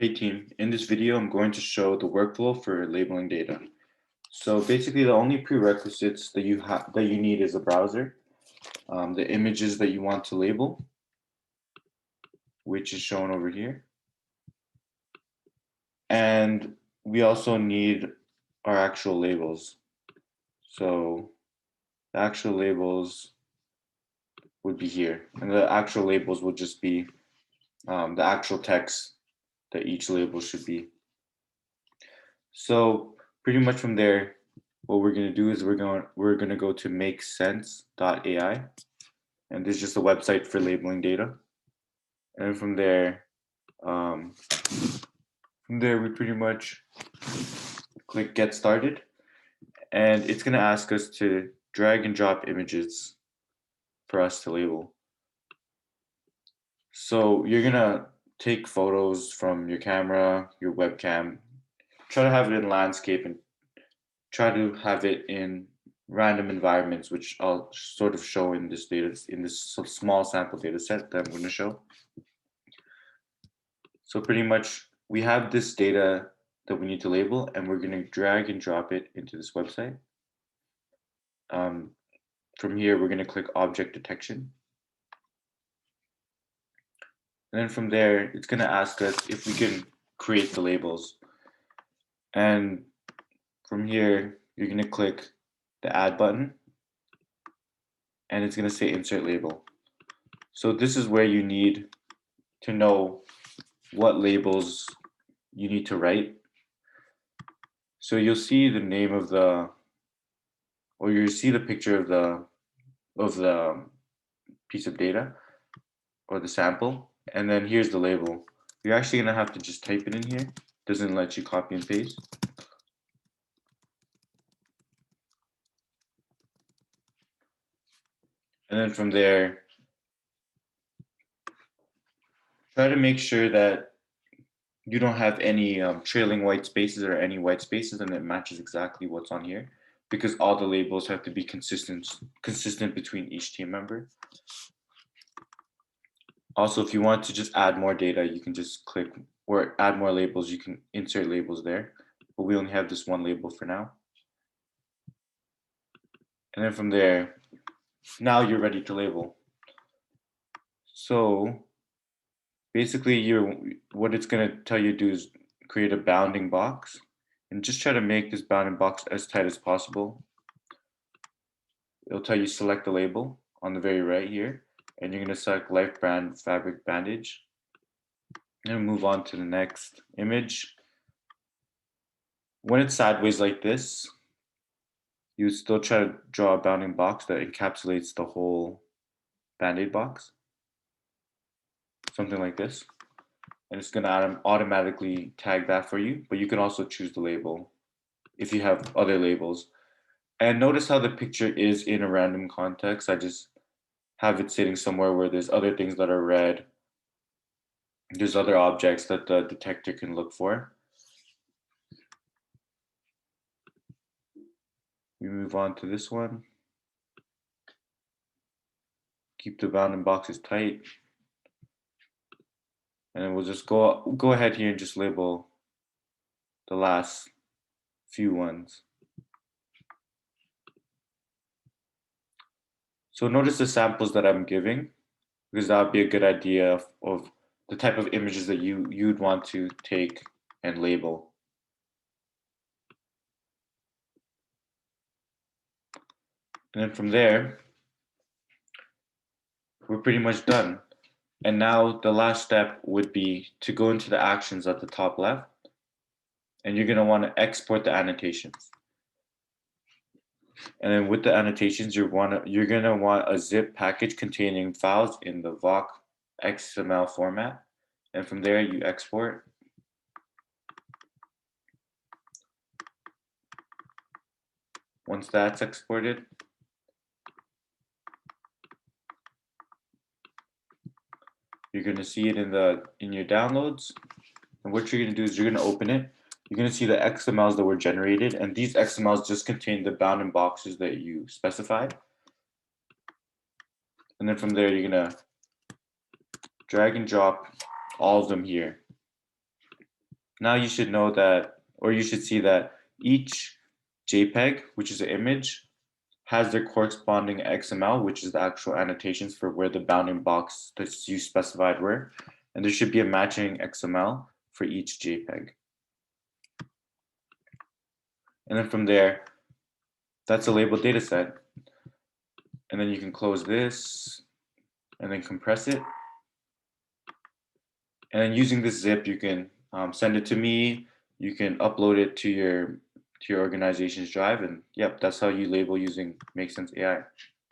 Hey team, in this video I'm going to show the workflow for labeling data. So basically the only prerequisites that you need is a browser, the images that you want to label, which is shown over here, and we also need our actual labels. So the actual labels would be here, and the actual labels would just be the actual text that each label should be. So pretty much from there, what we're going to do is we're going to go to makesense.ai, and this is just a website for labeling data. And um, from there we pretty much click get started, and it's going to ask us to drag and drop images for us to label. So you're going to take photos from your camera, your webcam, try to have it in landscape and try to have it in random environments, which I'll sort of show in this small sample data set that I'm going to show. So pretty much we have this data that we need to label, and we're going to drag and drop it into this website. From here, we're going to click object detection. And then from there, it's going to ask us if we can create the labels. And from here, you're going to click the add button, and it's going to say insert label. So this is where you need to know what labels you need to write. So you'll see the name of or you'll see the picture of the piece of data or the sample, and then here's the label. You're actually gonna have to just type it in here. It doesn't let you copy and paste. And then from there, try to make sure that you don't have any trailing white spaces or any white spaces, and it matches exactly what's on here, because all the labels have to be consistent between each team member. Also, if you want to just add more data, you can just click, or add more labels, you can insert labels there, but we only have this one label for now. And then from there, now you're ready to label. So basically what it's going to tell you to do is create a bounding box, and just try to make this bounding box as tight as possible. It'll tell you select the label on the very right here, and you're going to select life brand fabric bandage, and move on to the next image. When it's sideways like this, you still try to draw a bounding box that encapsulates the whole band-aid box, something like this, and it's going to automatically tag that for you, but you can also choose the label if you have other labels. And notice how the picture is in a random context. I just have it sitting somewhere where there's other things that are red. There's other objects that the detector can look for. We move on to this one. Keep the bounding boxes tight. And then we'll just go ahead here and just label the last few ones. So notice the samples that I'm giving, because that would be a good idea of the type of images that you'd want to take and label. And then from there, we're pretty much done. And now the last step would be to go into the actions at the top left, and you're going to want to export the annotations. And then with the annotations, you're going to want a zip package containing files in the VOC XML format. And from there, you export. Once that's exported, you're going to see it in your downloads. And what you're going to do is you're going to open it. You're going to see the XMLs that were generated, and these XMLs just contain the bounding boxes that you specified. And then from there, you're going to drag and drop all of them here. Now you should know that, or you should see that each JPEG, which is an image, has their corresponding XML, which is the actual annotations for where the bounding box that you specified were. And there should be a matching XML for each JPEG. And then from there, that's a labeled data set. And then you can close this and then compress it. And then using this zip, you can send it to me. You can upload it to your organization's drive. And yep, that's how you label using makesense.ai.